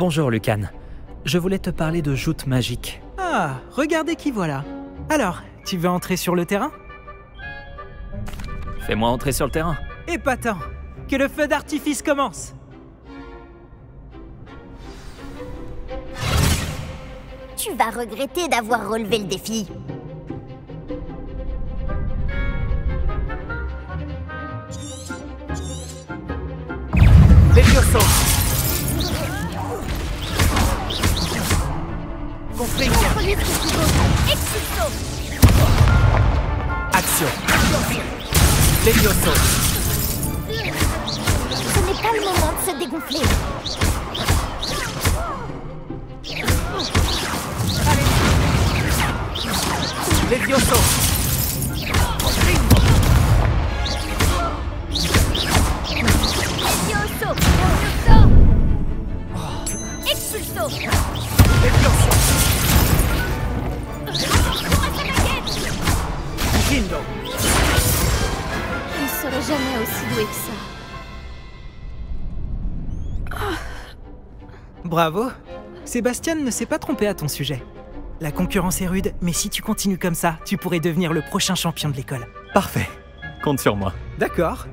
Bonjour Lucan. Je voulais te parler de joutes magiques. Ah, regardez qui voilà. Alors, tu veux entrer sur le terrain? Fais-moi entrer sur le terrain. Épatant! Que le feu d'artifice commence! Tu vas regretter d'avoir relevé le défi. Levioso! Gonfler! Expulso! Action! Levioso! Ce n'est pas le moment de se dégonfler. Levioso! Levioso! Expulso! Levioso! Kindo! Je ne serai jamais aussi doué que ça. Bravo! Sébastien ne s'est pas trompé à ton sujet. La concurrence est rude, mais si tu continues comme ça, tu pourrais devenir le prochain champion de l'école. Parfait. Compte sur moi. D'accord.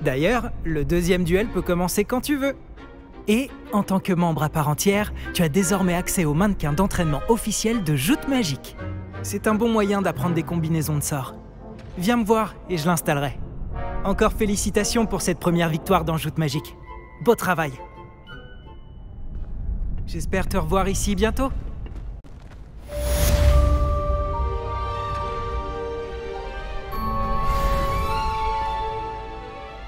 D'ailleurs, le deuxième duel peut commencer quand tu veux. Et, en tant que membre à part entière, tu as désormais accès au mannequin d'entraînement officiel de joutes magiques. C'est un bon moyen d'apprendre des combinaisons de sorts. Viens me voir et je l'installerai. Encore félicitations pour cette première victoire dans joutes magiques. Beau travail. J'espère te revoir ici bientôt.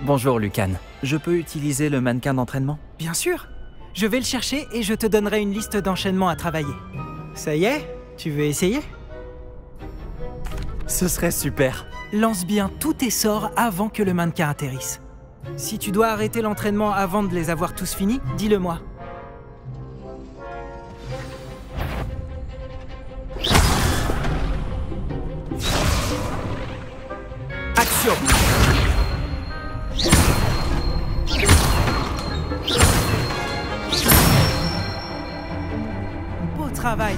Bonjour Lucan. Je peux utiliser le mannequin d'entraînement? Bien sûr. Je vais le chercher et je te donnerai une liste d'enchaînements à travailler. Ça y est? Tu veux essayer? Ce serait super. Lance bien tous tes sorts avant que le mannequin atterrisse. Si tu dois arrêter l'entraînement avant de les avoir tous finis, dis-le-moi. Action! Beau travail!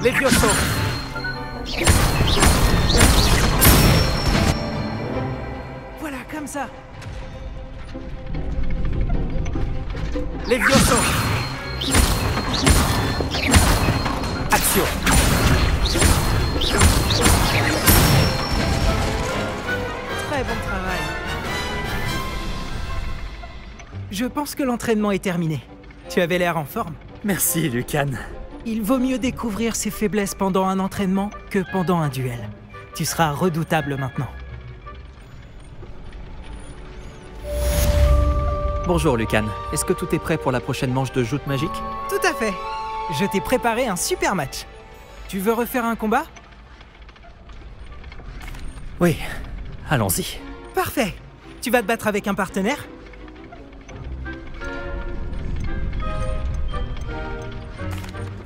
Levioso! Voilà, comme ça! Levioso! Action! Très bon travail. Je pense que l'entraînement est terminé. Tu avais l'air en forme. Merci Lucan. Il vaut mieux découvrir ses faiblesses pendant un entraînement que pendant un duel. Tu seras redoutable maintenant. Bonjour Lucan. Est-ce que tout est prêt pour la prochaine manche de joutes magiques? Tout à fait. Je t'ai préparé un super match. Tu veux refaire un combat? Oui. Allons-y. Parfait. Tu vas te battre avec un partenaire?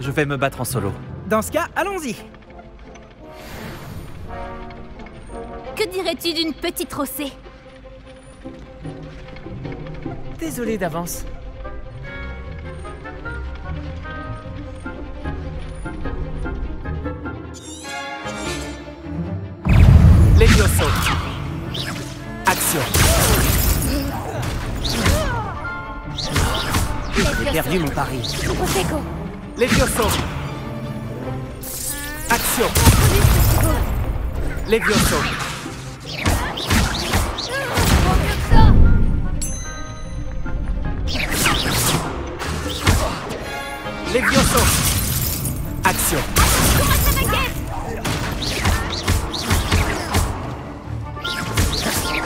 Je vais me battre en solo. Dans ce cas, allons-y. Que dirais-tu d'une petite rossée? Désolé d'avance. Levioso. Action. J'ai perdu mon pari. Prosecco. Levioso. Action. Levioso. Levioso. Action.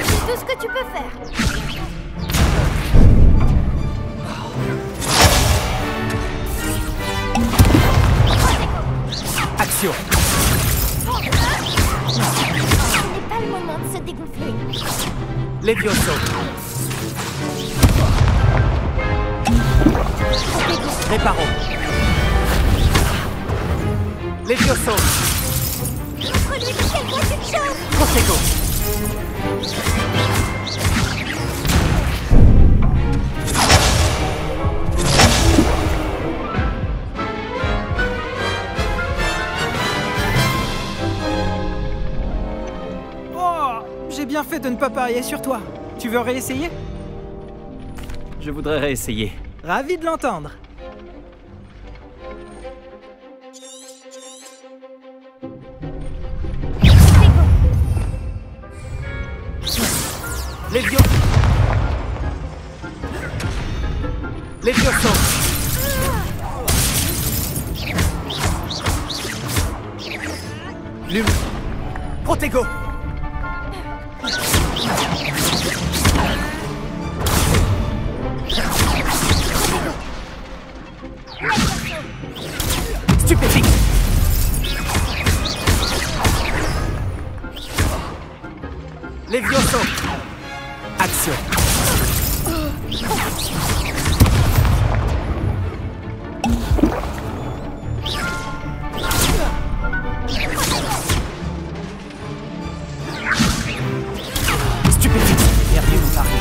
C'est tout ce que tu peux faire. Action. Ce n'est pas le moment de se dégonfler. Levioso. Réparo. Levioso. Montre-lui de quelle voie tu te choses. Prosecco. J'ai bien fait de ne pas parier sur toi. Tu veux réessayer? Je voudrais réessayer. Ravi de l'entendre. Levioso. Lum. Protego. Stupéfique. Levioso. Action. Stupéfique. Perdu mon pari.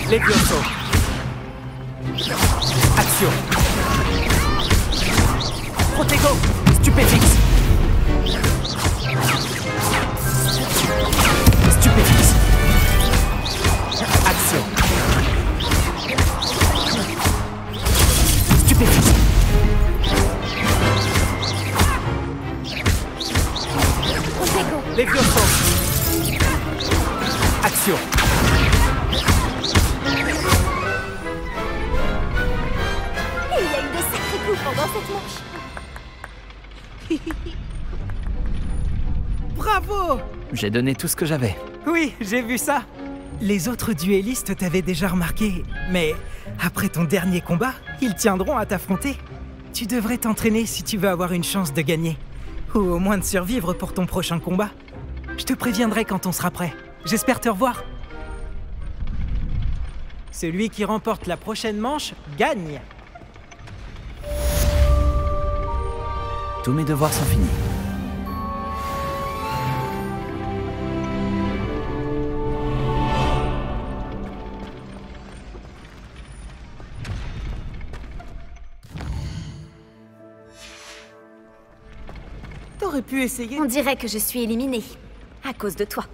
Levioso. Action. Protego. Stupéfixe. Stupéfixe. Action. Stupéfixe. Levioso. Action. Il y a eu de sacrés coups pendant cette manche. Bravo! J'ai donné tout ce que j'avais. Oui, j'ai vu ça. Les autres duellistes t'avaient déjà remarqué, mais après ton dernier combat, ils tiendront à t'affronter. Tu devrais t'entraîner si tu veux avoir une chance de gagner, ou au moins de survivre pour ton prochain combat. Je te préviendrai quand on sera prêt. J'espère te revoir. Celui qui remporte la prochaine manche gagne. Tous mes devoirs sont finis. T'aurais pu essayer. On dirait que je suis éliminée. À cause de toi.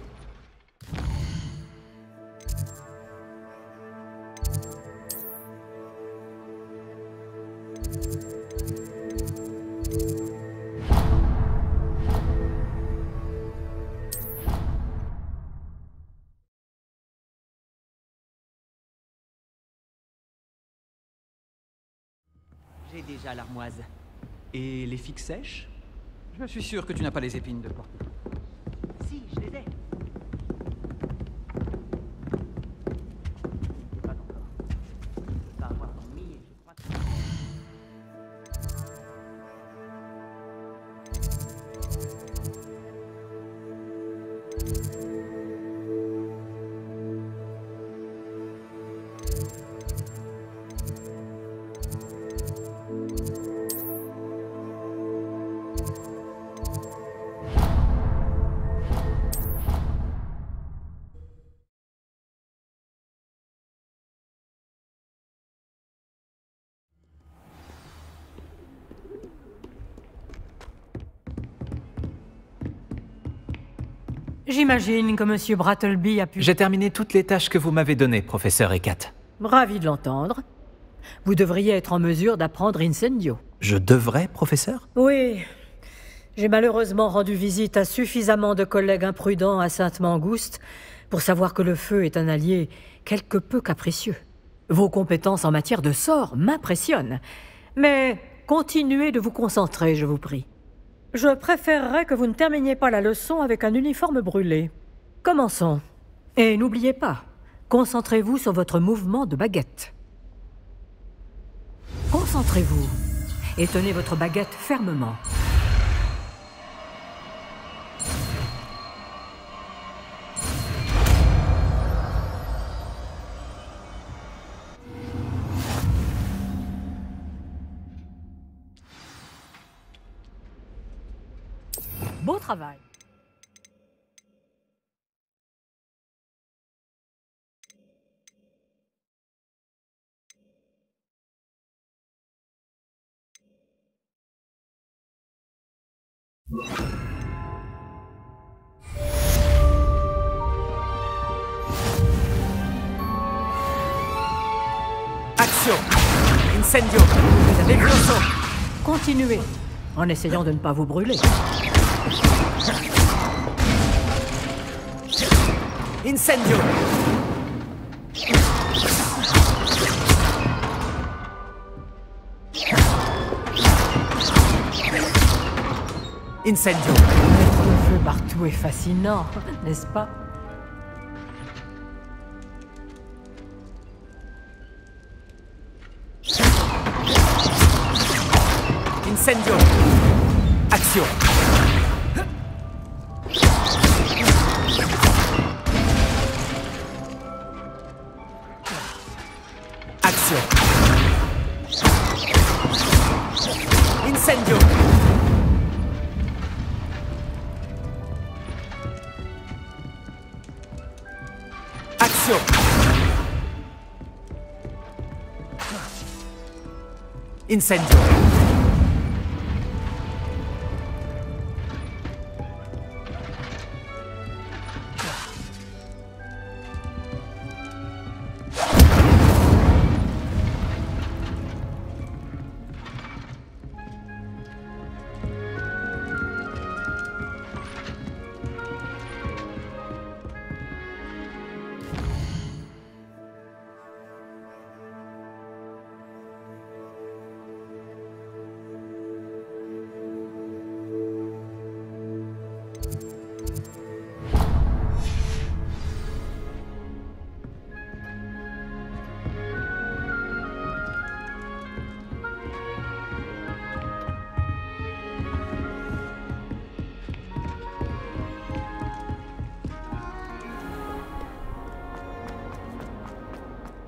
J'ai déjà l'armoise. Et les figues sèches? Je suis sûr que tu n'as pas les épines de porter. Si, je les ai. Pas encore. Je peux pas avoir dormi et je crois que... J'imagine que Monsieur Brattleby a pu... J'ai terminé toutes les tâches que vous m'avez données, professeur Hecat. Ravi de l'entendre. Vous devriez être en mesure d'apprendre Incendio. Je devrais, professeur? Oui. J'ai malheureusement rendu visite à suffisamment de collègues imprudents à Sainte-Mangouste pour savoir que le feu est un allié quelque peu capricieux. Vos compétences en matière de sort m'impressionnent. Mais continuez de vous concentrer, je vous prie. Je préférerais que vous ne terminiez pas la leçon avec un uniforme brûlé. Commençons. Et n'oubliez pas, concentrez-vous sur votre mouvement de baguette. Concentrez-vous et tenez votre baguette fermement. Beau travail. Axio. Incendio. Levioso. Continuez, en essayant de ne pas vous brûler. Incendio. Incendio. Mettre le feu partout est fascinant, n'est-ce pas? Incendio. Axio. Axio. Incendio. Axio. Incendio.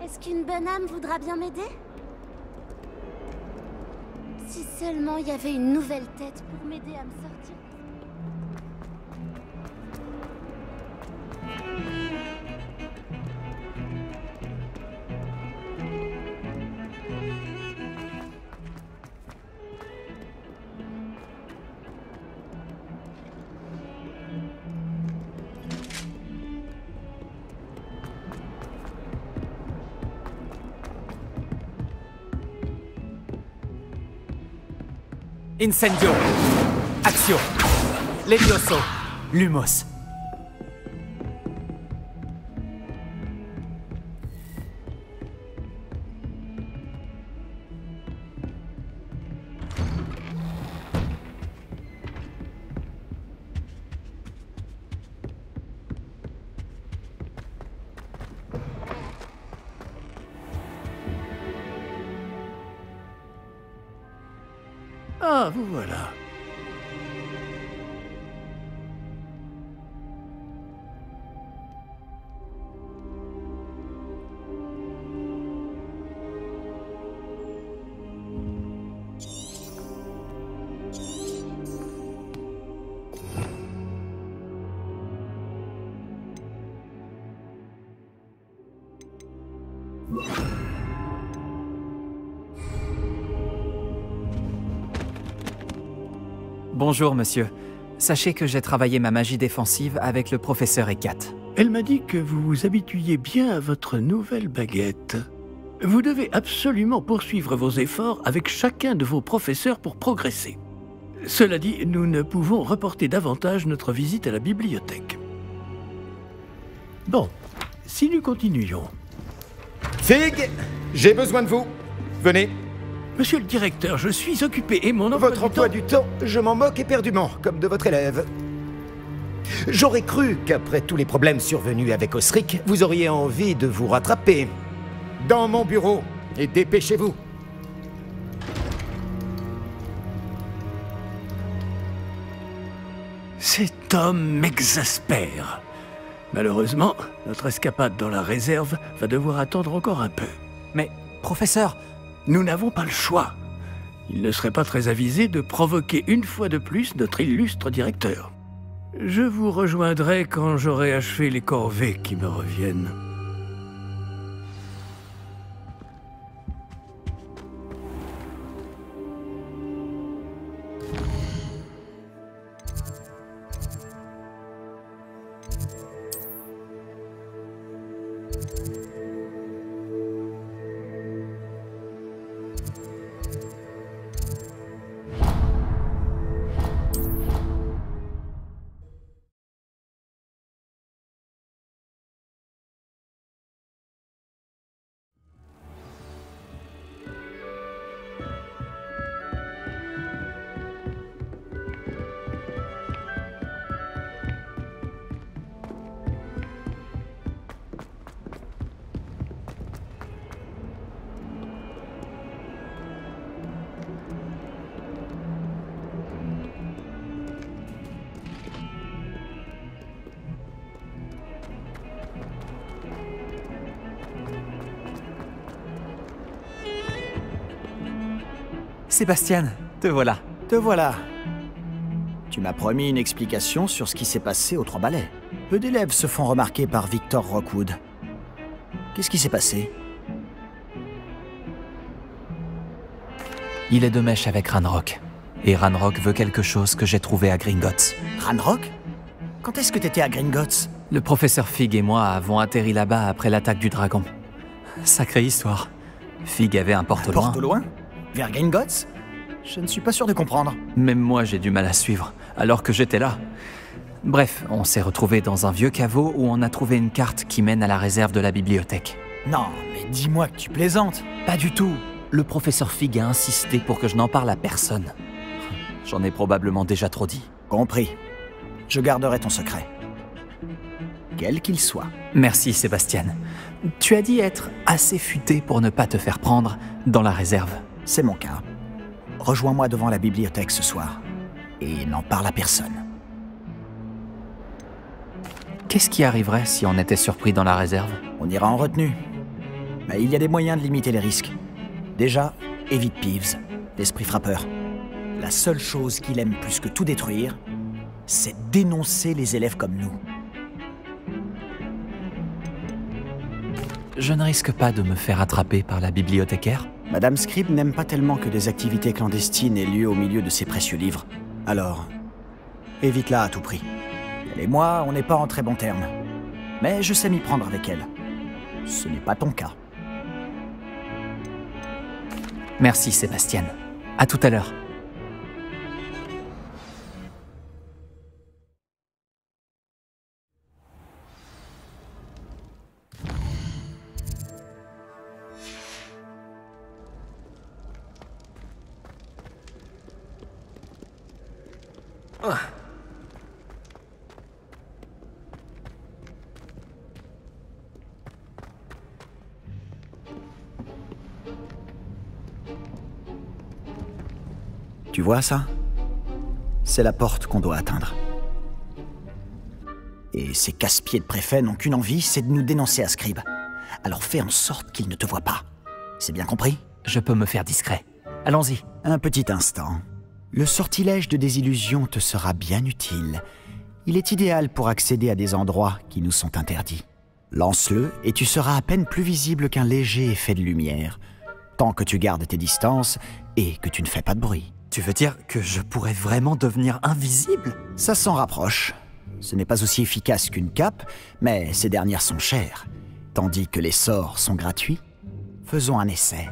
Est-ce qu'une bonne âme voudra bien m'aider? Si seulement il y avait une nouvelle tête pour m'aider à me sortir. Incendio. Axio. Levioso. Lumos. Ah, vous voilà. Bonjour, monsieur. Sachez que j'ai travaillé ma magie défensive avec le professeur Ekat. Elle m'a dit que vous vous habituiez bien à votre nouvelle baguette. Vous devez absolument poursuivre vos efforts avec chacun de vos professeurs pour progresser. Cela dit, nous ne pouvons reporter davantage notre visite à la bibliothèque. Bon, si nous continuions... Fig, j'ai besoin de vous. Venez. Monsieur le directeur, je suis occupé et mon Votre emploi du temps, je m'en moque éperdument, comme de votre élève. J'aurais cru qu'après tous les problèmes survenus avec Osric, vous auriez envie de vous rattraper. Dans mon bureau, et dépêchez-vous. Cet homme m'exaspère. Malheureusement, notre escapade dans la réserve va devoir attendre encore un peu. Mais, professeur... Nous n'avons pas le choix. Il ne serait pas très avisé de provoquer une fois de plus notre illustre directeur. Je vous rejoindrai quand j'aurai achevé les corvées qui me reviennent. Sébastien, te voilà. Te voilà. Tu m'as promis une explication sur ce qui s'est passé aux Trois Balais. Peu d'élèves se font remarquer par Victor Rockwood. Qu'est-ce qui s'est passé? Il est de mèche avec Ranrock. Et Ranrock veut quelque chose que j'ai trouvé à Gringotts. Ranrock? Quand est-ce que t'étais à Gringotts? Le professeur Fig et moi avons atterri là-bas après l'attaque du dragon. Sacrée histoire. Fig avait un porte au loin. Porte au loin? Vers Gringotts? Je ne suis pas sûr de comprendre. Même moi, j'ai du mal à suivre, alors que j'étais là. Bref, on s'est retrouvés dans un vieux caveau où on a trouvé une carte qui mène à la réserve de la bibliothèque. Non, mais dis-moi que tu plaisantes. Pas du tout. Le professeur Fig a insisté pour que je n'en parle à personne. J'en ai probablement déjà trop dit. Compris. Je garderai ton secret. Quel qu'il soit. Merci, Sébastien. Tu as dit être assez futé pour ne pas te faire prendre dans la réserve. C'est mon cas. Rejoins-moi devant la bibliothèque ce soir. Et n'en parle à personne. Qu'est-ce qui arriverait si on était surpris dans la réserve? On ira en retenue. Mais il y a des moyens de limiter les risques. Déjà, évite Peeves, l'esprit frappeur. La seule chose qu'il aime plus que tout détruire, c'est dénoncer les élèves comme nous. Je ne risque pas de me faire attraper par la bibliothécaire? Madame Scribe n'aime pas tellement que des activités clandestines aient lieu au milieu de ses précieux livres. Alors, évite-la à tout prix. Elle et moi, on n'est pas en très bons termes. Mais je sais m'y prendre avec elle. Ce n'est pas ton cas. Merci, Sébastien. À tout à l'heure. Tu vois ça? C'est la porte qu'on doit atteindre. Et ces casse-pieds de préfet n'ont qu'une envie, c'est de nous dénoncer à Scribe. Alors fais en sorte qu'ils ne te voient pas. C'est bien compris? Je peux me faire discret. Allons-y. Un petit instant. Le sortilège de désillusion te sera bien utile. Il est idéal pour accéder à des endroits qui nous sont interdits. Lance-le et tu seras à peine plus visible qu'un léger effet de lumière, tant que tu gardes tes distances et que tu ne fais pas de bruit. Tu veux dire que je pourrais vraiment devenir invisible? Ça s'en rapproche. Ce n'est pas aussi efficace qu'une cape, mais ces dernières sont chères, tandis que les sorts sont gratuits. Faisons un essai.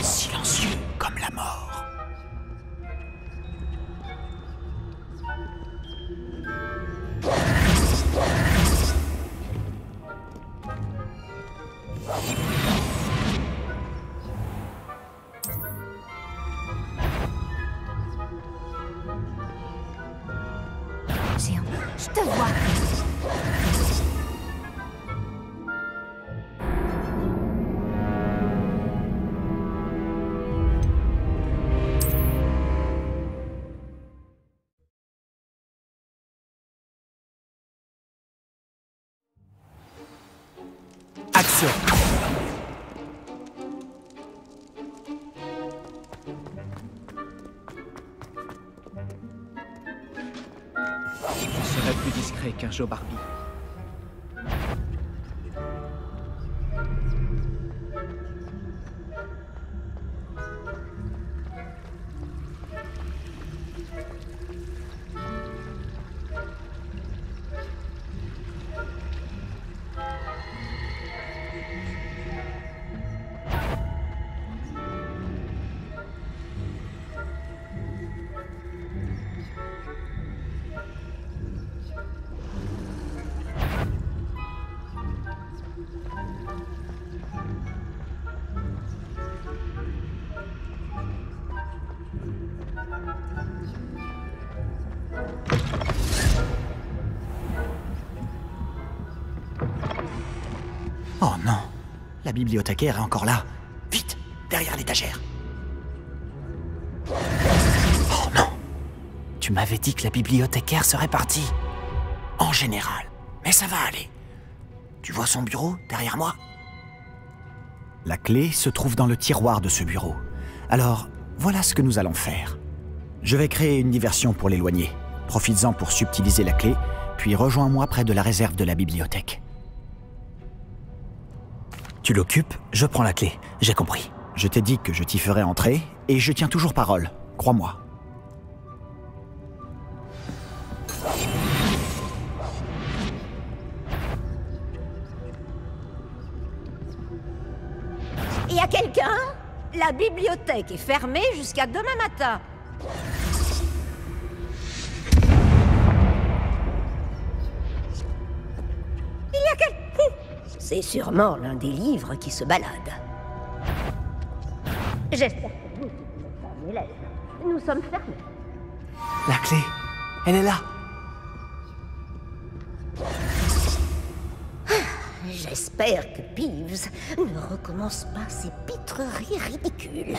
Silencieux comme la mort. Géant, je te vois. Action! Je serais plus discret qu'un Joe Barbie. Oh non, la bibliothécaire est encore là. Vite, derrière l'étagère. Oh non, Tu m'avais dit que la bibliothécaire serait partie. en général. Mais ça va aller. Tu vois son bureau derrière moi? La clé se trouve dans le tiroir de ce bureau. Alors, voilà ce que nous allons faire. Je vais créer une diversion pour l'éloigner. Profites-en pour subtiliser la clé, puis rejoins-moi près de la réserve de la bibliothèque. Tu l'occupes, je prends la clé. J'ai compris. Je t'ai dit que je t'y ferai entrer, et je tiens toujours parole. Crois-moi. Y a quelqu'un? La bibliothèque est fermée jusqu'à demain matin. Il y a quelqu'un? C'est sûrement l'un des livres qui se balade. J'espère que vous, un élève. Nous sommes fermés. La clé, elle est là. J'espère que Peeves ne recommence pas ses pitreries ridicules.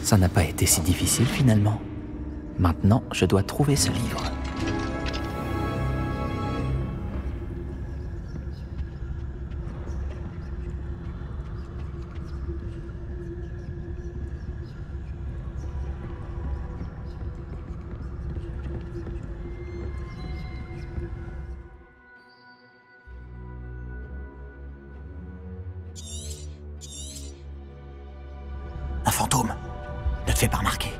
Ça n'a pas été si difficile finalement. Maintenant, je dois trouver ce livre. Un fantôme. Ne te fais pas remarquer.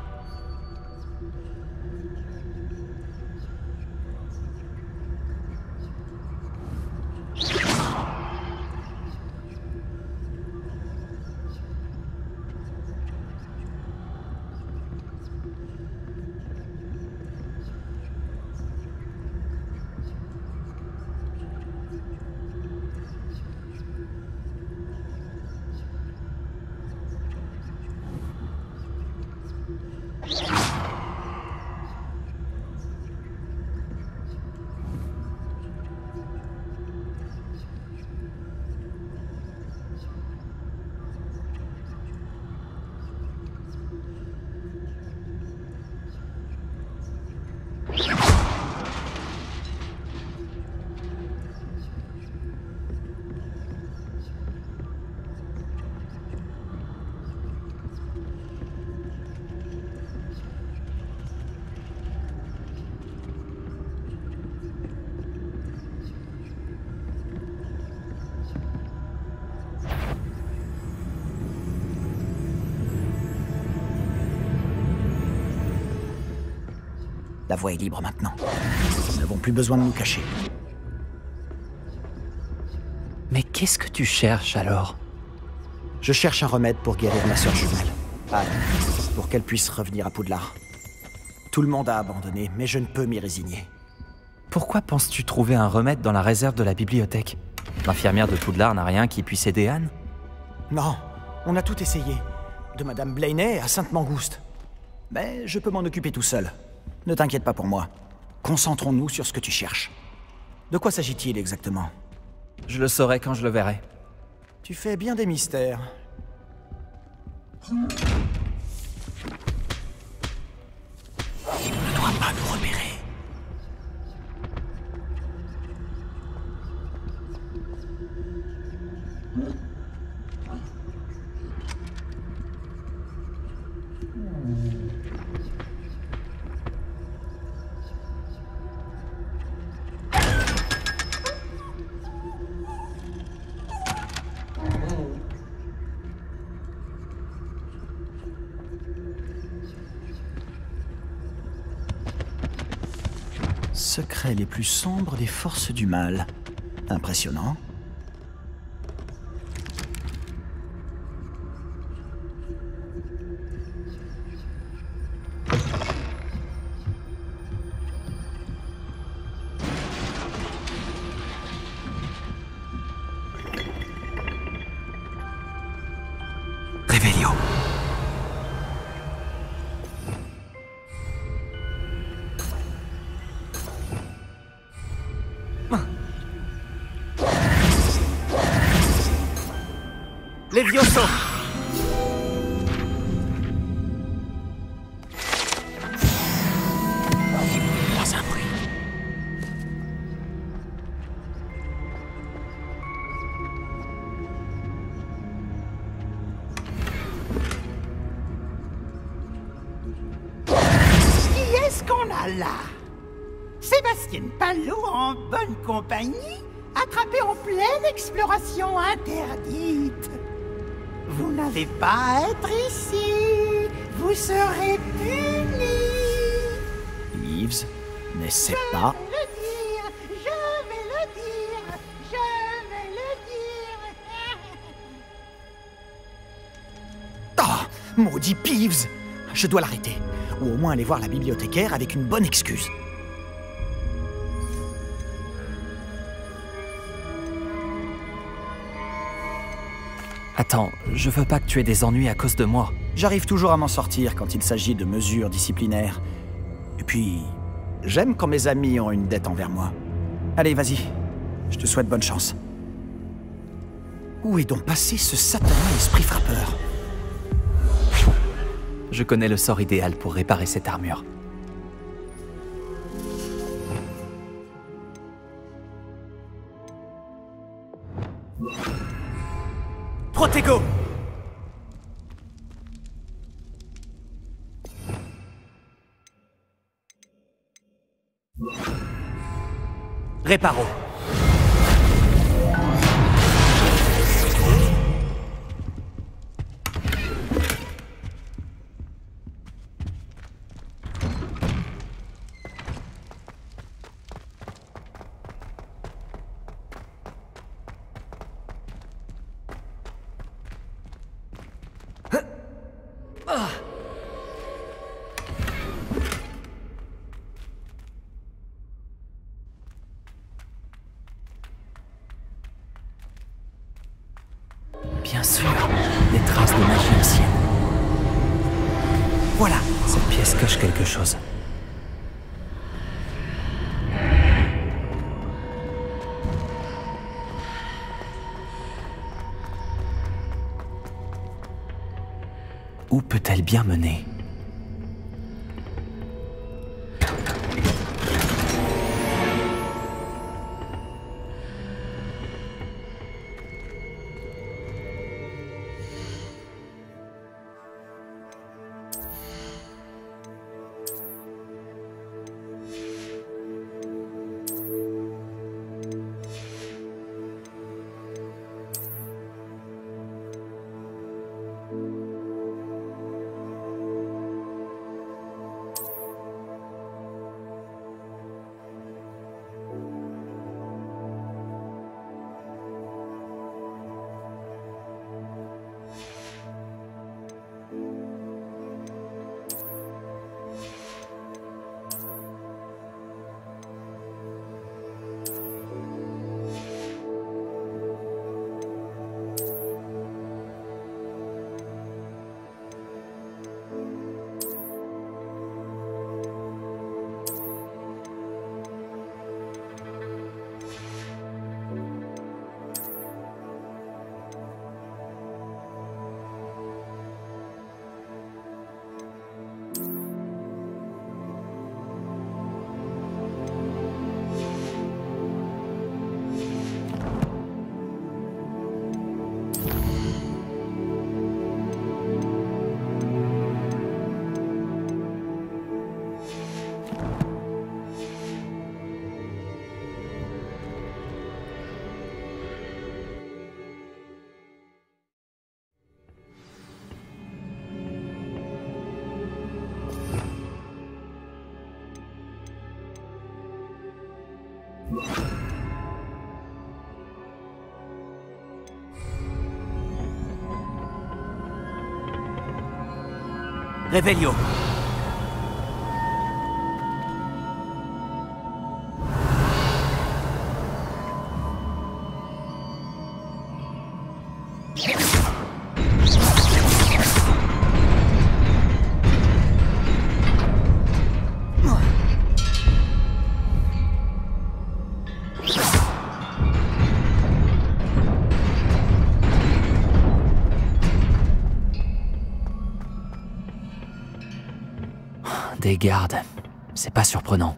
La voie est libre maintenant. Nous n'avons plus besoin de nous cacher. Mais qu'est-ce que tu cherches alors? Je cherche un remède pour guérir ma sœur jumelle, Anne, pour qu'elle puisse revenir à Poudlard. Tout le monde a abandonné, mais je ne peux m'y résigner. Pourquoi penses-tu trouver un remède dans la réserve de la bibliothèque? L'infirmière de Poudlard n'a rien qui puisse aider Anne? Non, on a tout essayé. De Madame Blaney à Sainte-Mangouste. Mais je peux m'en occuper tout seul. Ne t'inquiète pas pour moi. Concentrons-nous sur ce que tu cherches. De quoi s'agit-il exactement? Je le saurai quand je le verrai. Tu fais bien des mystères. Il ne doit pas nous repérer. Secrets les plus sombres des forces du mal. Impressionnant. Réveillon. Levioso! Pas un bruit. Qui est-ce qu'on a là? Sébastien Palou en bonne compagnie, attrapé en pleine exploration interdite. Vous n'avez pas à être ici. Vous serez punis. Peeves, n'essaie pas. Je vais le dire. Je vais le dire. Je vais le dire. Ah, maudit Peeves! Je dois l'arrêter. Ou au moins aller voir la bibliothécaire avec une bonne excuse. Attends, je veux pas que tu aies des ennuis à cause de moi. J'arrive toujours à m'en sortir quand il s'agit de mesures disciplinaires. Et puis, j'aime quand mes amis ont une dette envers moi. Allez, vas-y. Je te souhaite bonne chance. Où est donc passé ce satané esprit frappeur? Je connais le sort idéal pour réparer cette armure. Protego! Réparo. Bien sûr, des traces de magie ancienne. Voilà, cette pièce cache quelque chose. Où peut-elle bien mener ? Revelio. des gardes. C'est pas surprenant.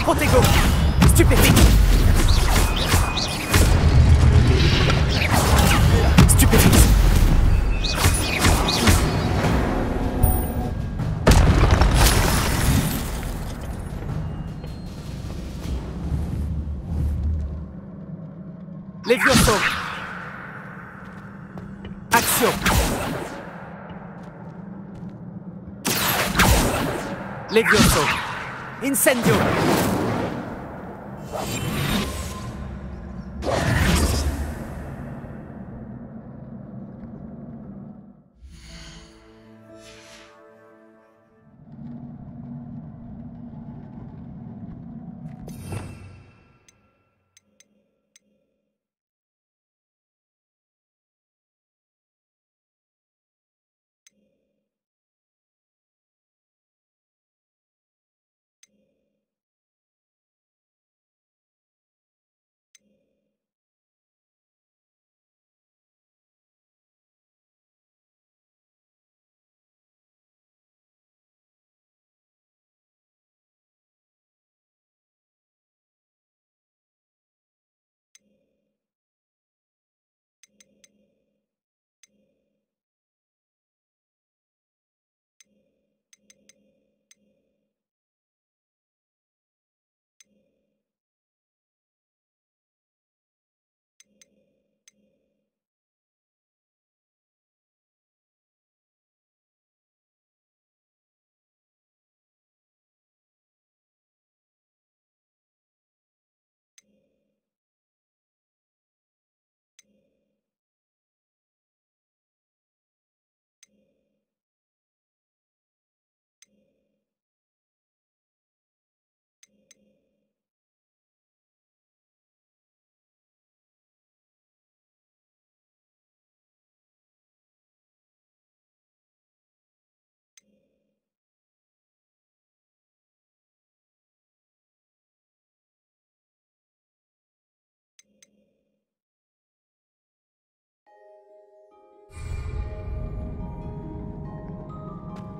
Protego! Stupéfique! Stupéfique! Levioso! Action! Levioso! Incendio!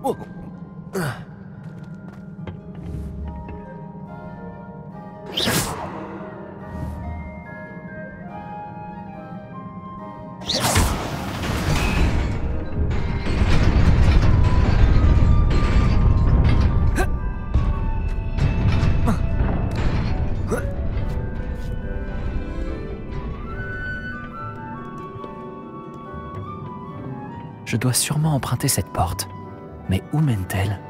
Oh. Je dois sûrement emprunter cette porte. Mais où mène-t-elle ?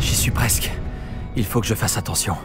J'y suis presque. Il faut que je fasse attention.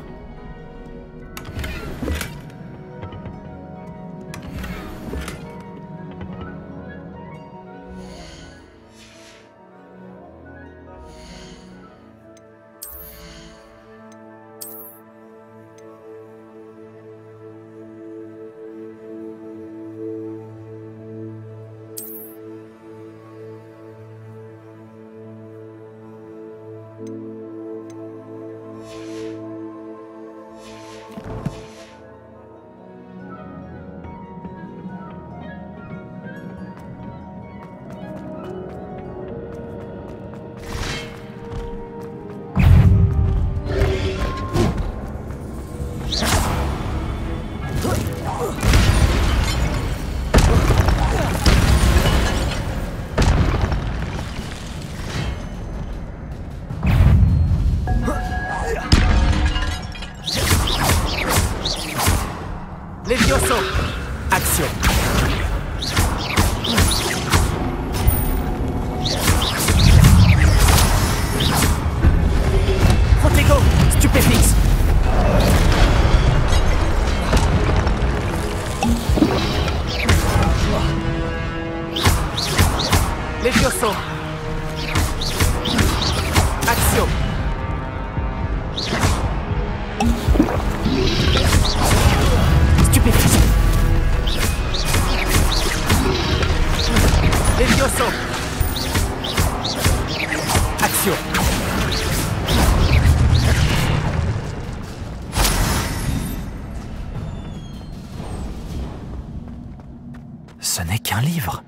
Levioso. Action. Stupéfiant. Levioso. Action. Ce n'est qu'un livre.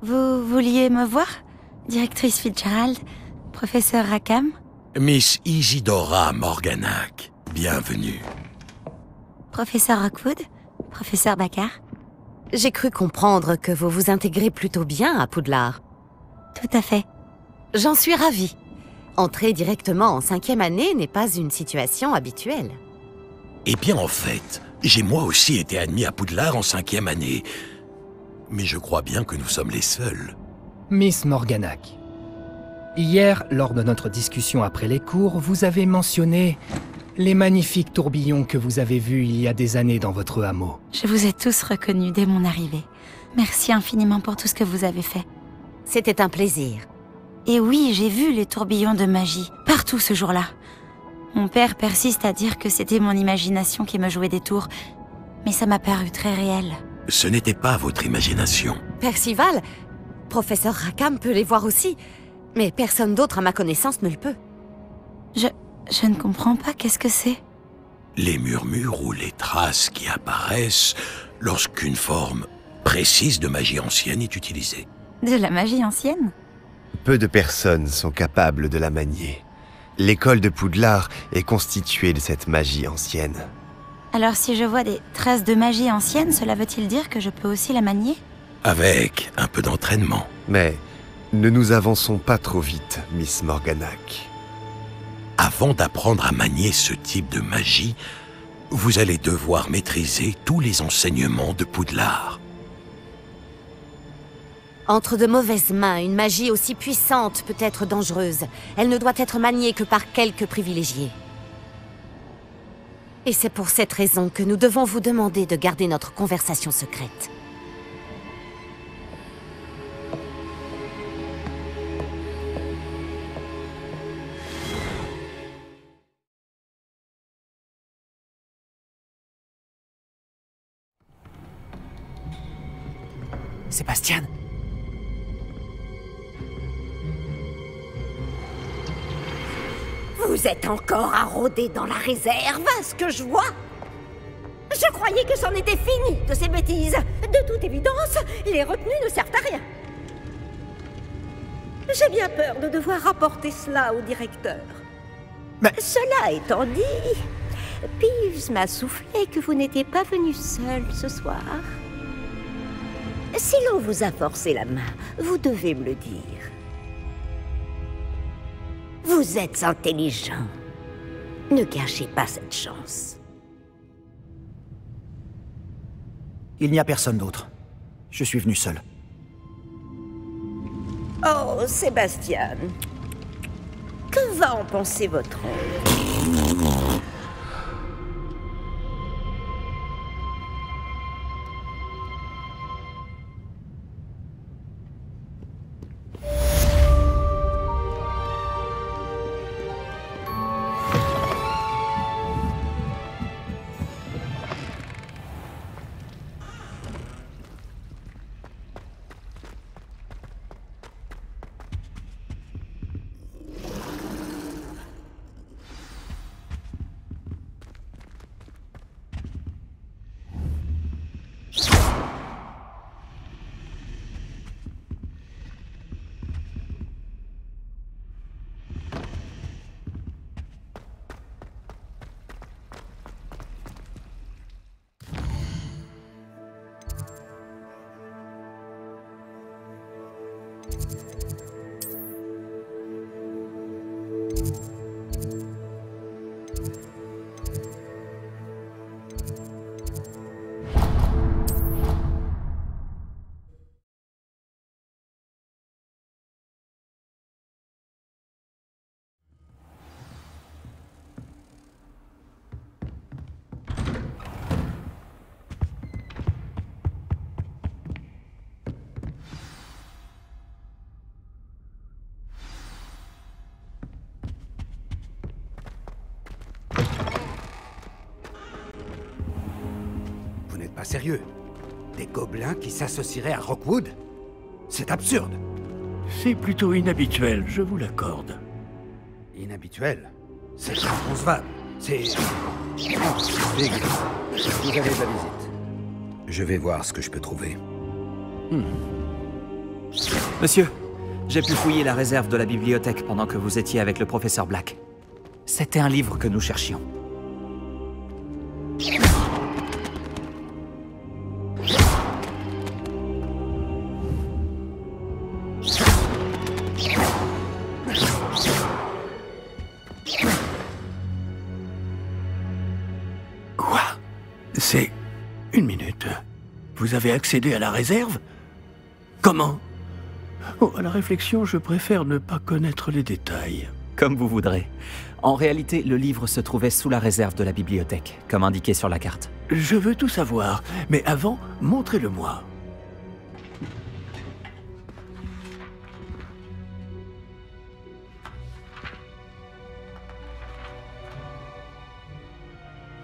Vous vouliez me voir, directrice Fitzgerald, professeur Rackham? Miss Isidora Morganac, bienvenue. Professeur Rockwood, professeur Baccar. J'ai cru comprendre que vous vous intégrez plutôt bien à Poudlard. Tout à fait. J'en suis ravie. Entrer directement en 5e année n'est pas une situation habituelle. Eh bien, en fait, j'ai moi aussi été admis à Poudlard en 5e année. Mais je crois bien que nous sommes les seuls. Miss Morganac, hier, lors de notre discussion après les cours, vous avez mentionné les magnifiques tourbillons que vous avez vus il y a des années dans votre hameau. Je vous ai tous reconnus dès mon arrivée. Merci infiniment pour tout ce que vous avez fait. C'était un plaisir. Et oui, j'ai vu les tourbillons de magie, partout ce jour-là. Mon père persiste à dire que c'était mon imagination qui me jouait des tours, mais ça m'a paru très réel. Ce n'était pas votre imagination. Percival, professeur Rackham peut les voir aussi, mais personne d'autre à ma connaissance ne le peut. Je ne comprends pas, qu'est-ce que c'est? Les murmures ou les traces qui apparaissent lorsqu'une forme précise de magie ancienne est utilisée. De la magie ancienne? Peu de personnes sont capables de la manier. L'école de Poudlard est constituée de cette magie ancienne. Alors si je vois des traces de magie ancienne, cela veut-il dire que je peux aussi la manier? Avec un peu d'entraînement. Mais ne nous avançons pas trop vite, Miss Morganac. Avant d'apprendre à manier ce type de magie, vous allez devoir maîtriser tous les enseignements de Poudlard. Entre de mauvaises mains, une magie aussi puissante peut être dangereuse. Elle ne doit être maniée que par quelques privilégiés. Et c'est pour cette raison que nous devons vous demander de garder notre conversation secrète. Sébastien! Vous êtes encore à rôder dans la réserve, à ce que je vois. Je croyais que c'en était fini de ces bêtises. De toute évidence, les retenues ne servent à rien. J'ai bien peur de devoir rapporter cela au directeur. Mais... Cela étant dit, Peeves m'a soufflé que vous n'étiez pas venu seul ce soir. Si l'on vous a forcé la main, vous devez me le dire. Vous êtes intelligent. Ne gâchez pas cette chance. Il n'y a personne d'autre. Je suis venu seul. Oh, Sébastien. Que va en penser votre oncle? Pas sérieux. Des gobelins qui s'associeraient à Rookwood? C'est absurde. C'est plutôt inhabituel, je vous l'accorde. Inhabituel? C'est inconcevable. C'est... Big, vous avez de la visite. Je vais voir ce que je peux trouver. Monsieur, j'ai pu fouiller la réserve de la bibliothèque pendant que vous étiez avec le professeur Black. C'était un livre que nous cherchions. C'est... Une minute. Vous avez accédé à la réserve? Comment? Oh, à la réflexion, je préfère ne pas connaître les détails. Comme vous voudrez. En réalité, le livre se trouvait sous la réserve de la bibliothèque, comme indiqué sur la carte. Je veux tout savoir, mais avant, montrez-le-moi.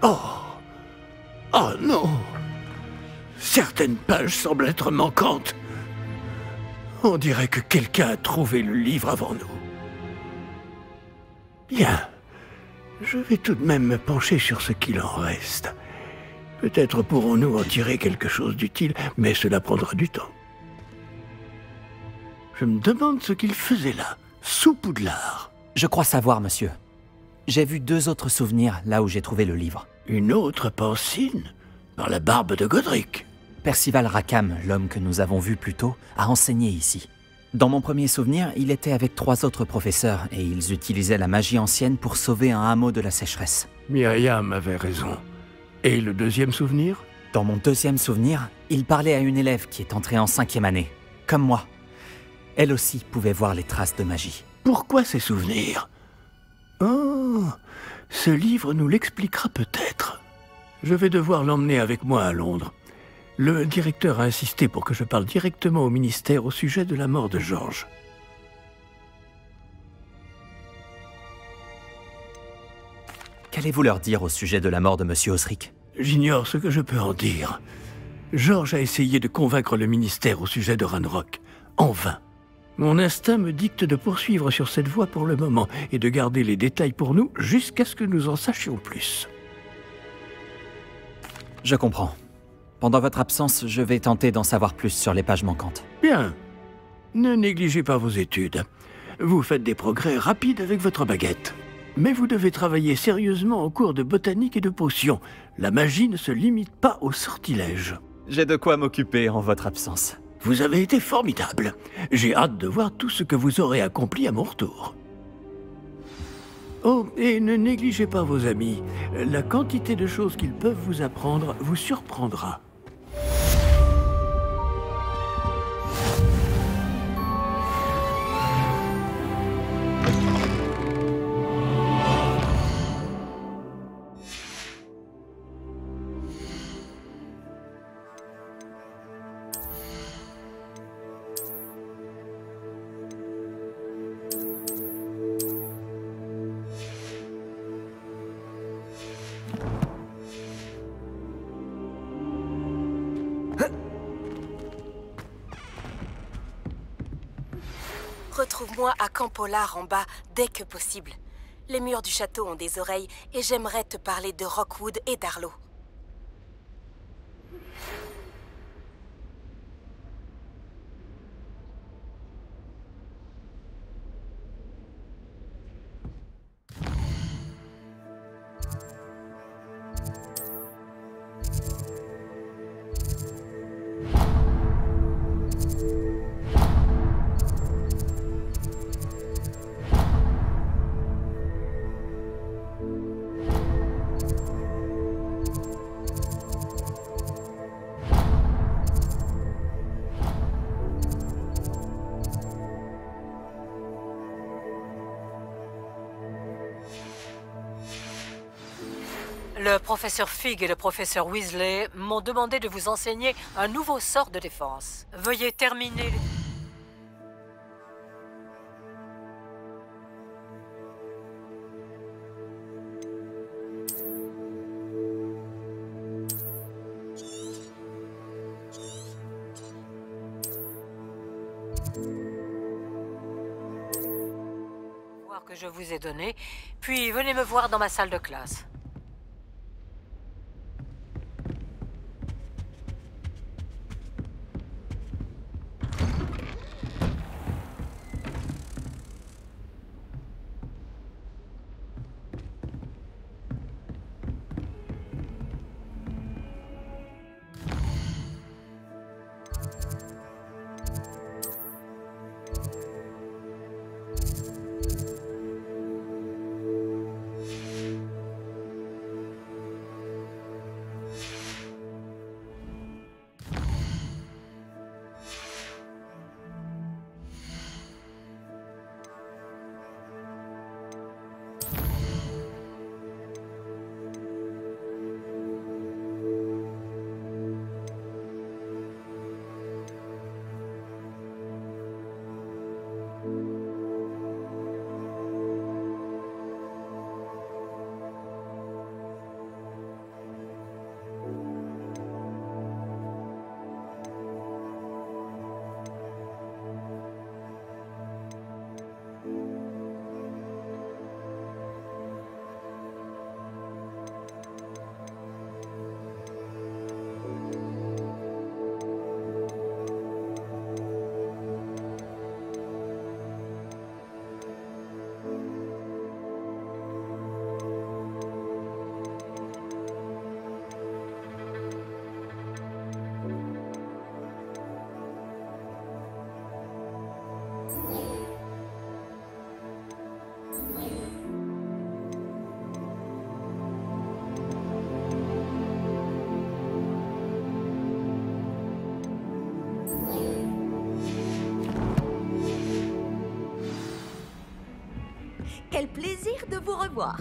Oh! Oh non! Certaines pages semblent être manquantes. On dirait que quelqu'un a trouvé le livre avant nous. Bien. Je vais tout de même me pencher sur ce qu'il en reste. Peut-être pourrons-nous en tirer quelque chose d'utile, mais cela prendra du temps. Je me demande ce qu'il faisait là, sous Poudlard. Je crois savoir, monsieur. J'ai vu 2 autres souvenirs là où j'ai trouvé le livre. Une autre Pancine? Par la barbe de Godric? Percival Rackham, l'homme que nous avons vu plus tôt, a enseigné ici. Dans mon premier souvenir, il était avec 3 autres professeurs et ils utilisaient la magie ancienne pour sauver un hameau de la sécheresse. Myriam avait raison. Et le deuxième souvenir? Dans mon deuxième souvenir, il parlait à une élève qui est entrée en 5e année, comme moi. Elle aussi pouvait voir les traces de magie. Pourquoi ces souvenirs? Oh, ce livre nous l'expliquera peut-être. Je vais devoir l'emmener avec moi à Londres. Le directeur a insisté pour que je parle directement au ministère au sujet de la mort de Georges. Qu'allez-vous leur dire au sujet de la mort de Monsieur Osric? J'ignore ce que je peux en dire. George a essayé de convaincre le ministère au sujet de Ranrock. En vain. Mon instinct me dicte de poursuivre sur cette voie pour le moment et de garder les détails pour nous jusqu'à ce que nous en sachions plus. Je comprends. Pendant votre absence, je vais tenter d'en savoir plus sur les pages manquantes. Bien. Ne négligez pas vos études. Vous faites des progrès rapides avec votre baguette. Mais vous devez travailler sérieusement au cours de botanique et de potions. La magie ne se limite pas au sortilège. J'ai de quoi m'occuper en votre absence. Vous avez été formidable. J'ai hâte de voir tout ce que vous aurez accompli à mon retour. Oh, et ne négligez pas vos amis. La quantité de choses qu'ils peuvent vous apprendre vous surprendra. Retrouve-moi à Camp Polar en bas, dès que possible. Les murs du château ont des oreilles et j'aimerais te parler de Rockwood et d'Arlo. Le professeur Fig et le professeur Weasley m'ont demandé de vous enseigner un nouveau sort de défense. Veuillez terminer... que je vous ai donné, puis venez me voir dans ma salle de classe. Quel plaisir de vous revoir.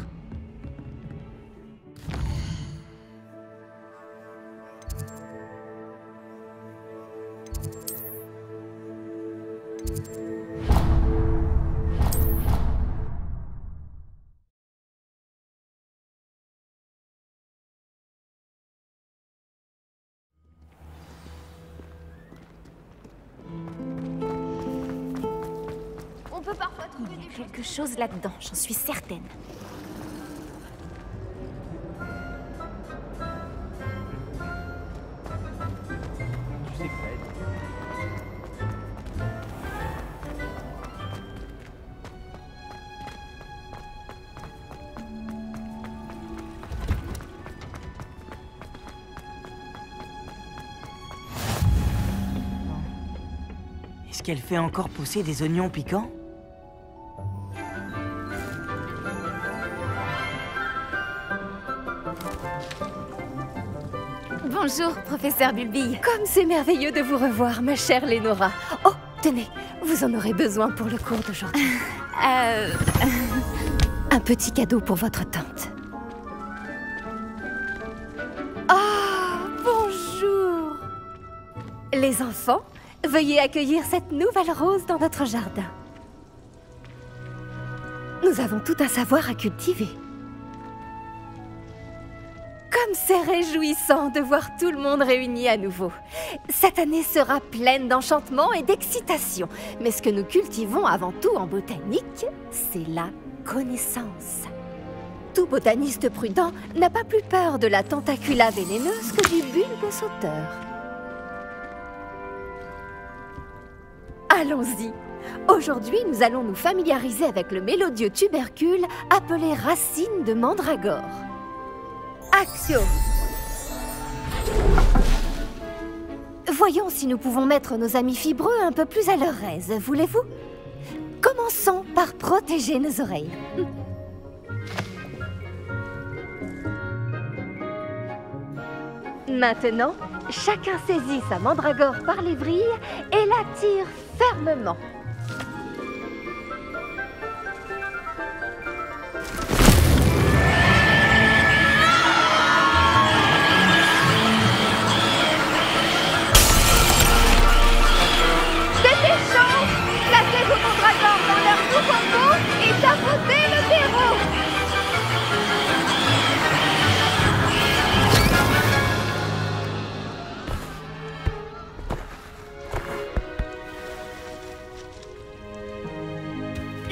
Il y a quelque chose là-dedans, j'en suis certaine. Tu sais que ça aide. Est-ce qu'elle fait encore pousser des oignons piquants? Bonjour, professeur Bulbille. Comme c'est merveilleux de vous revoir, ma chère Lénora. Oh, tenez, vous en aurez besoin pour le cours d'aujourd'hui. Un petit cadeau pour votre tante. Ah, bonjour. Les enfants, veuillez accueillir cette nouvelle rose dans notre jardin. Nous avons tout un savoir à cultiver. Comme c'est réjouissant de voir tout le monde réuni à nouveau. Cette année sera pleine d'enchantement et d'excitation. Mais ce que nous cultivons avant tout en botanique, c'est la connaissance. Tout botaniste prudent n'a pas plus peur de la tentacula vénéneuse que du bulbe sauteur. Allons-y. Aujourd'hui, nous allons nous familiariser avec le mélodieux tubercule appelé racine de mandragore. Axio. Voyons si nous pouvons mettre nos amis fibreux un peu plus à leur aise, voulez-vous? Commençons par protéger nos oreilles. Maintenant, chacun saisit sa mandragore par les vrilles et la tire fermement. Placez vos mandragores dans leur nouveau pot et tapoutez le terreau.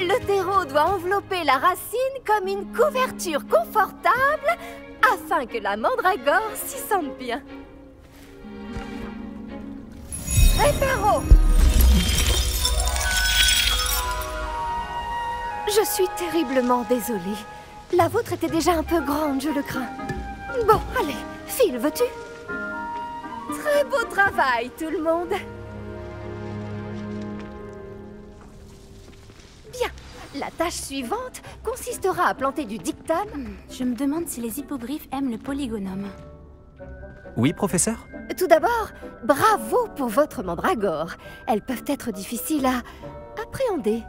Le terreau doit envelopper la racine comme une couverture confortable afin que la mandragore s'y sente bien. Réparo! Je suis terriblement désolée. La vôtre était déjà un peu grande, je le crains. Bon, allez, Phil, veux-tu? Très beau travail, tout le monde. Bien, la tâche suivante consistera à planter du dictame. Je me demande si les hippogriffes aiment le polygonome. Oui, professeur? Tout d'abord, bravo pour votre mandragore. Elles peuvent être difficiles à appréhender.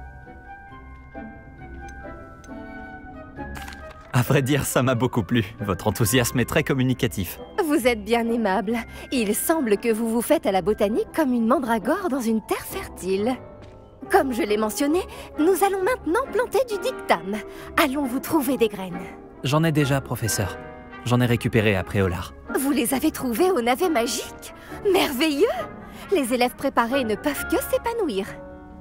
À vrai dire, ça m'a beaucoup plu. Votre enthousiasme est très communicatif. Vous êtes bien aimable. Il semble que vous vous faites à la botanique comme une mandragore dans une terre fertile. Comme je l'ai mentionné, nous allons maintenant planter du dictame. Allons vous trouver des graines. J'en ai déjà, professeur. J'en ai récupéré à Préolard. Vous les avez trouvées au navet magique? Merveilleux! Les élèves préparés ne peuvent que s'épanouir.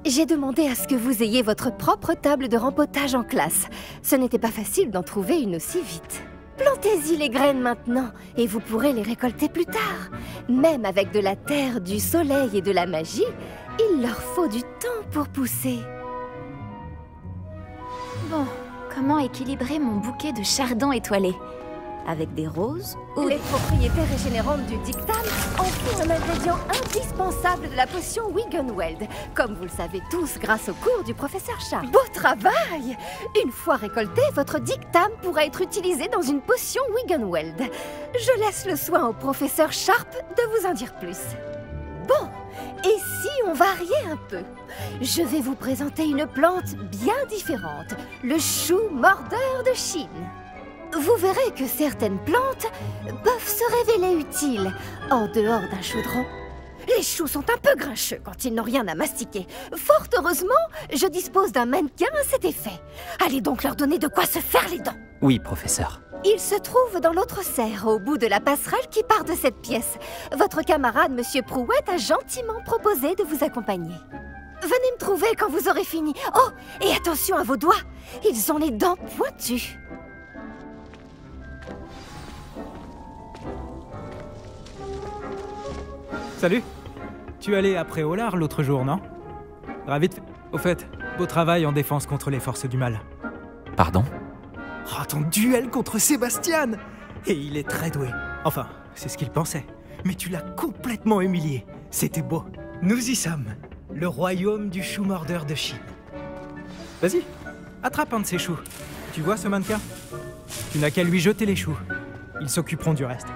J'ai demandé à ce que vous ayez votre propre table de rempotage en classe. Ce n'était pas facile d'en trouver une aussi vite. Plantez-y les graines maintenant, et vous pourrez les récolter plus tard. Même avec de la terre, du soleil et de la magie, il leur faut du temps pour pousser. Bon, comment équilibrer mon bouquet de chardons étoilés? Avec des roses ou... Les propriétés régénérantes du dictame en font un ingrédient indispensable de la potion Wiggenweld, comme vous le savez tous grâce au cours du professeur Sharp. Beau travail! Une fois récolté, votre dictame pourra être utilisé dans une potion Wiggenweld. Je laisse le soin au professeur Sharp de vous en dire plus. Bon, et si on variait un peu? Je vais vous présenter une plante bien différente, le chou mordeur de Chine. Vous verrez que certaines plantes peuvent se révéler utiles en dehors d'un chaudron. Les choux sont un peu grincheux quand ils n'ont rien à mastiquer. Fort heureusement, je dispose d'un mannequin à cet effet. Allez donc leur donner de quoi se faire les dents. Oui, professeur. Il se trouve dans l'autre serre, au bout de la passerelle qui part de cette pièce. Votre camarade, Monsieur Prouette, a gentiment proposé de vous accompagner. Venez me trouver quand vous aurez fini. Oh, et attention à vos doigts. Ils ont les dents pointues. Salut. Tu allais après Olar l'autre jour, non? Ravi de... Au fait, beau travail en défense contre les forces du mal. Pardon? Oh, ton duel contre Sébastien! Et il est très doué. Enfin, c'est ce qu'il pensait. Mais tu l'as complètement humilié. C'était beau. Nous y sommes. Le royaume du chou-mordeur de Chine. Vas-y, attrape un de ces choux. Tu vois ce mannequin? Tu n'as qu'à lui jeter les choux. Ils s'occuperont du reste.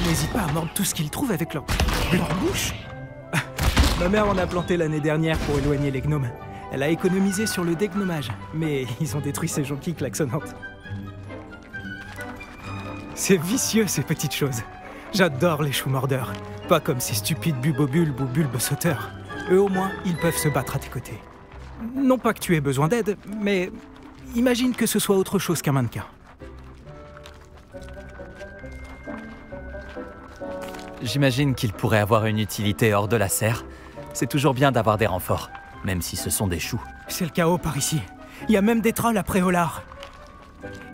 N'hésite pas à mordre tout ce qu'ils trouvent avec leur bouche. Ma mère en a planté l'année dernière pour éloigner les gnomes. Elle a économisé sur le dégnomage, mais ils ont détruit ces jonquilles klaxonnantes. C'est vicieux, ces petites choses. J'adore les choux-mordeurs. Pas comme ces stupides bubobulbes ou bulbes sauteurs. Eux, au moins, ils peuvent se battre à tes côtés. Non pas que tu aies besoin d'aide, mais imagine que ce soit autre chose qu'un mannequin. J'imagine qu'il pourrait avoir une utilité hors de la serre. C'est toujours bien d'avoir des renforts, même si ce sont des choux. C'est le chaos par ici. Il y a même des trolls après Olar.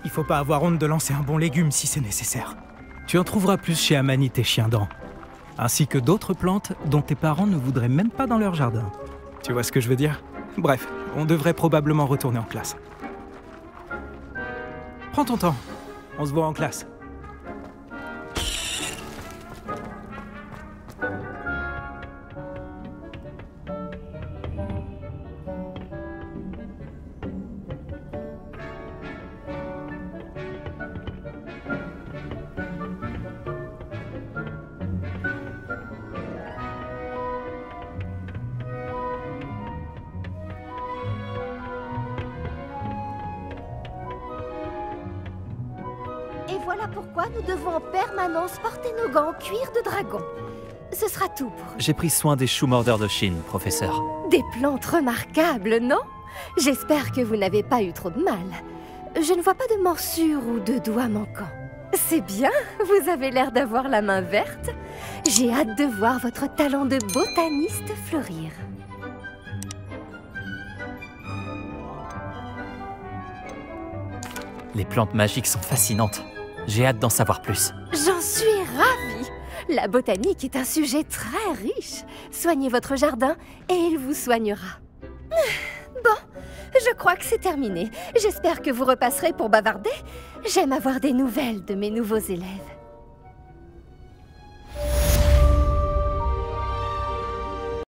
Il faut pas avoir honte de lancer un bon légume si c'est nécessaire. Tu en trouveras plus chez Amanite et Chiendent, ainsi que d'autres plantes dont tes parents ne voudraient même pas dans leur jardin. Tu vois ce que je veux dire? Bref, on devrait probablement retourner en classe. Prends ton temps. On se voit en classe. Et voilà pourquoi nous devons en permanence porter nos gants en cuir de dragon. Ce sera tout pour... J'ai pris soin des choux-mordeurs de Chine, professeur. Des plantes remarquables, non? J'espère que vous n'avez pas eu trop de mal. Je ne vois pas de morsures ou de doigts manquants. C'est bien, vous avez l'air d'avoir la main verte. J'ai hâte de voir votre talent de botaniste fleurir. Les plantes magiques sont fascinantes. J'ai hâte d'en savoir plus. J'en suis ravie. La botanique est un sujet très riche. Soignez votre jardin et il vous soignera. Bon, je crois que c'est terminé. J'espère que vous repasserez pour bavarder. J'aime avoir des nouvelles de mes nouveaux élèves.